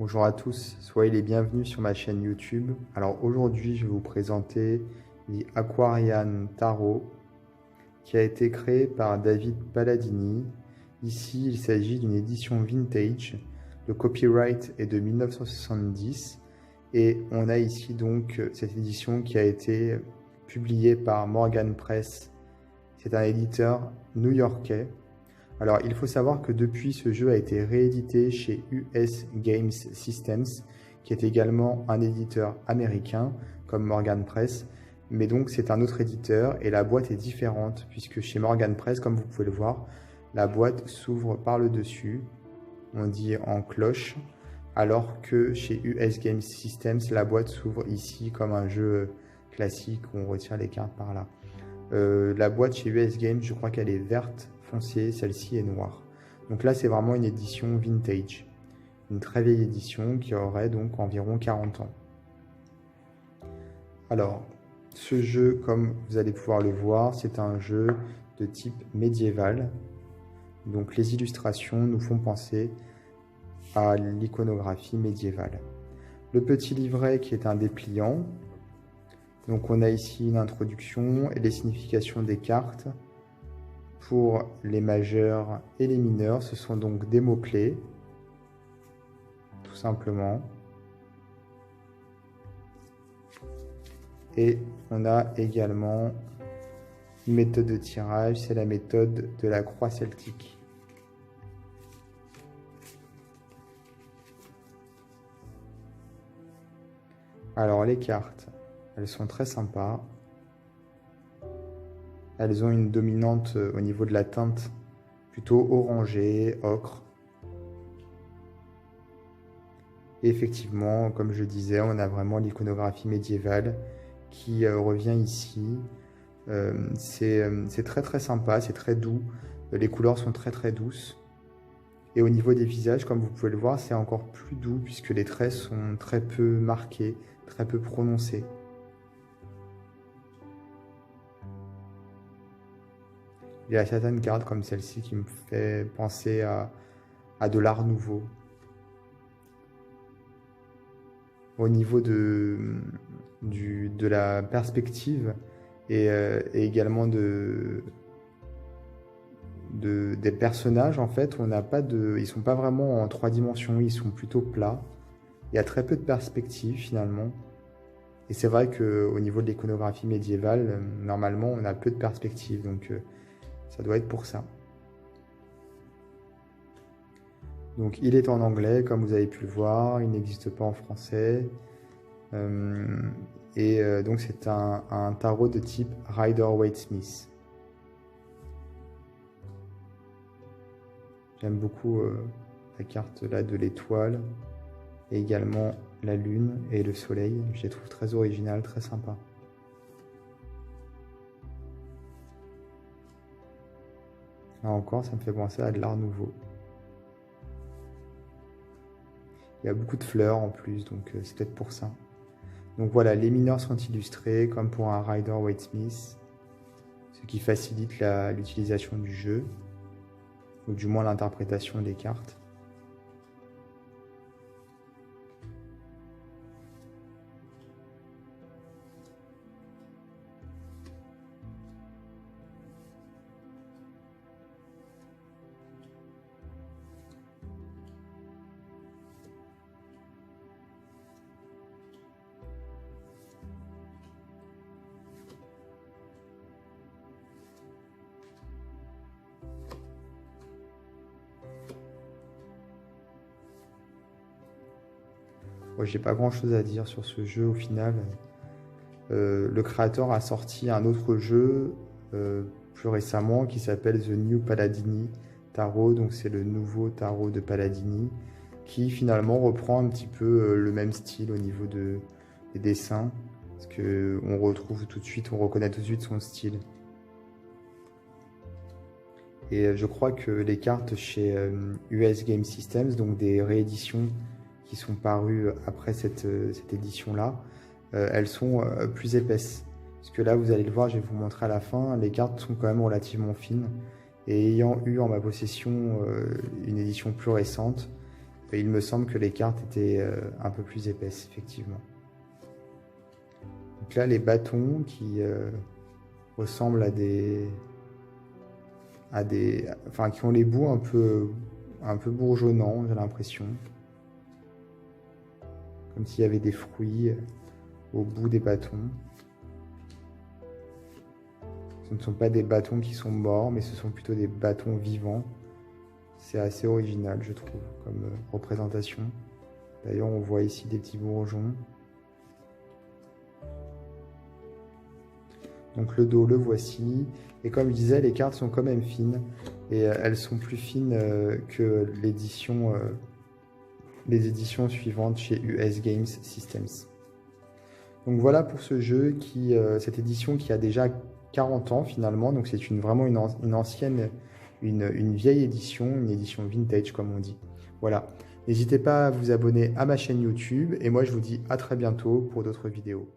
Bonjour à tous, soyez les bienvenus sur ma chaîne YouTube. Alors aujourd'hui, je vais vous présenter The Aquarian Tarot qui a été créé par David Palladini. Ici, il s'agit d'une édition vintage. Le copyright est de 1970 et on a ici donc cette édition qui a été publiée par Morgan Press. C'est un éditeur new-yorkais. Alors, il faut savoir que depuis, ce jeu a été réédité chez US Games Systems, qui est également un éditeur américain, comme Morgan Press. Mais donc, c'est un autre éditeur et la boîte est différente, puisque chez Morgan Press, comme vous pouvez le voir, la boîte s'ouvre par le dessus, on dit en cloche, alors que chez US Games Systems, la boîte s'ouvre ici comme un jeu classique où on retire les cartes par là. La boîte chez US Games, je crois qu'elle est verte foncé, celle-ci est noire. Donc là, c'est vraiment une édition vintage. Une très vieille édition qui aurait donc environ 40 ans. Alors, ce jeu, comme vous allez pouvoir le voir, c'est un jeu de type médiéval. Donc les illustrations nous font penser à l'iconographie médiévale. Le petit livret qui est un dépliant. Donc on a ici une introduction et les significations des cartes. Pour les majeurs et les mineurs, ce sont donc des mots-clés, tout simplement. Et on a également une méthode de tirage, c'est la méthode de la croix celtique. Alors les cartes, elles sont très sympas. Elles ont une dominante au niveau de la teinte plutôt orangée, ocre. Et effectivement, comme je disais, on a vraiment l'iconographie médiévale qui revient ici. C'est très sympa, c'est très doux. Les couleurs sont très douces. Et au niveau des visages, comme vous pouvez le voir, c'est encore plus doux puisque les traits sont très peu marqués, très peu prononcés. Il y a certaines cartes comme celle-ci qui me fait penser à de l'art nouveau. Au niveau de la perspective et également des personnages, en fait, on n'a pas ils sont pas vraiment en 3 dimensions, ils sont plutôt plats. Il y a très peu de perspective finalement. Et c'est vrai qu'au niveau de l'iconographie médiévale, normalement, on a peu de perspective. Donc, ça doit être pour ça. Donc il est en anglais, comme vous avez pu le voir, il n'existe pas en français. Donc c'est un tarot de type Rider-Waite-Smith. J'aime beaucoup la carte là de l'étoile, et également la lune et le soleil. Je les trouve très originales, très sympas. Là encore, ça me fait penser à de l'art nouveau. Il y a beaucoup de fleurs en plus, donc c'est peut-être pour ça. Donc voilà, les mineurs sont illustrés comme pour un Rider-Waite-Smith, ce qui facilite l'utilisation du jeu, ou du moins l'interprétation des cartes. Bon, j'ai pas grand chose à dire sur ce jeu au final. Le créateur a sorti un autre jeu plus récemment qui s'appelle The New Palladini Tarot, donc c'est le nouveau tarot de Palladini qui finalement reprend un petit peu le même style au niveau des dessins, parce qu'on retrouve tout de suite, on reconnaît tout de suite son style. Et je crois que les cartes chez US Game Systems, donc des rééditions qui sont parues après cette édition-là, elles sont plus épaisses. Parce que là, vous allez le voir, je vais vous montrer à la fin, les cartes sont quand même relativement fines. Et ayant eu en ma possession une édition plus récente, il me semble que les cartes étaient un peu plus épaisses, effectivement. Donc là, les bâtons qui ressemblent enfin, qui ont les bouts un peu bourgeonnants, j'ai l'impression. Comme s'il y avait des fruits au bout des bâtons. Ce ne sont pas des bâtons qui sont morts, mais ce sont plutôt des bâtons vivants. C'est assez original, je trouve, comme représentation. D'ailleurs, on voit ici des petits bourgeons. Donc le dos, le voici. Et comme je disais, les cartes sont quand même fines. Et elles sont plus fines que les éditions suivantes chez US Games Systems. Donc voilà pour ce jeu, cette édition qui a déjà 40 ans finalement. Donc c'est vraiment une ancienne, une vieille édition, une édition vintage comme on dit. Voilà. N'hésitez pas à vous abonner à ma chaîne YouTube. Et moi je vous dis à très bientôt pour d'autres vidéos.